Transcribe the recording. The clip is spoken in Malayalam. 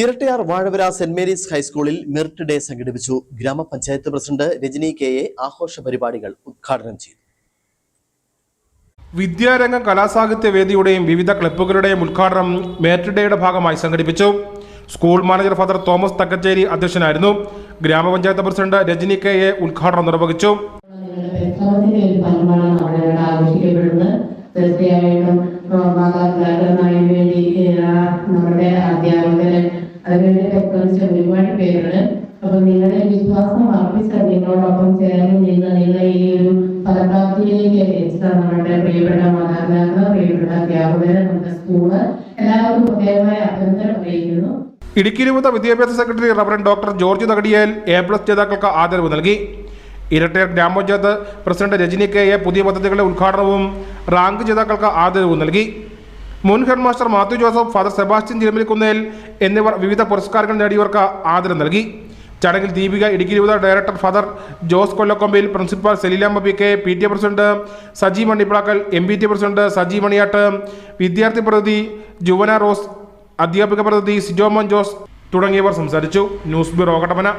ഇരട്ടയാർ വാഴവര സെന്റ് മേരീസ് ഹൈസ്കൂളിൽ മെറിറ്റ് ഡേ സംഘടിപ്പിച്ചു. ഗ്രാമപഞ്ചായത്ത് പ്രസിഡന്റ് രജനി കെ.എ ആഘോഷ പരിപാടികൾ ഉദ്ഘാടനം ചെയ്തു. വിദ്യാരംഗം കലാസാഹിത്യ വേദിയുടെയും വിവിധ ക്ലബ്ബുകളുടെയും ഉദ്ഘാടനം മെറിറ്റ് ഡേയുടെ ഭാഗമായി സംഘടിപ്പിച്ചു. സ്കൂൾ മാനേജർ ഫാദർ തോമസ് തക്കച്ചേരി അധ്യക്ഷനായിരുന്നു. ഗ്രാമപഞ്ചായത്ത് പ്രസിഡന്റ് രജനി കെ.എ ഉദ്ഘാടനം നിർവഹിച്ചു. തീർച്ചയായിട്ടും മാതാപിതാക്കളുമായി വേണ്ടി നമ്മുടെ അധ്യാപകര് അതിനുവേണ്ടി പ്രവർത്തിച്ച ഒരുപാട് പേരുണ്ട്. അപ്പൊ നിങ്ങളുടെ വിശ്വാസം അർപ്പിച്ച നിങ്ങളോടൊപ്പം ചേർന്ന് നിങ്ങളെ ഈ ഒരു ഫലപ്രാപ്തിയിലേക്ക് എത്തിച്ച നമ്മുടെ പ്രിയപ്പെട്ട മാതാപിതാക്കൾ, പ്രിയപ്പെട്ട അധ്യാപകര്, നമ്മുടെ സ്കൂള് എല്ലാവർക്കും പ്രത്യേകമായ അഭിനന്ദനം അറിയിക്കുന്നു. ഇടുക്കി രൂപത വിദ്യാഭ്യാസ secretary reverend doctor George Thakadiyel A+ ജേതാക്കൾക്ക് ആദരവ് നൽകി. ഇരട്ടയാർ ഗ്രാമപഞ്ചായത്ത് പ്രസിഡന്റ് രജനി കെ.എ പുതിയ പദ്ധതികളുടെ ഉദ്ഘാടനവും റാങ്ക് ജേതാക്കൾക്ക് ആദരവും നൽകി. മുൻ headmaster Mathew Joseph, father Sebastian Chilampalikkunnel എന്നിവർ വിവിധ പുരസ്കാരങ്ങൾ നേടിയവർക്ക് ആദരം നൽകി. ചടങ്ങിൽ ദീപിക, ഇടുക്കി രൂപത director father Jose Kollakombil, principal Celilamma PK, PTA president Saji Maniplackal, MPT president Saji Maniyattu, വിദ്യാർത്ഥി പ്രതിനിധി ജുവന റോസ്, അധ്യാപിക പ്രതിനിധി സിജോമോൻ ജോസ് തുടങ്ങിയവർ സംസാരിച്ചു. News bureau Kattappana.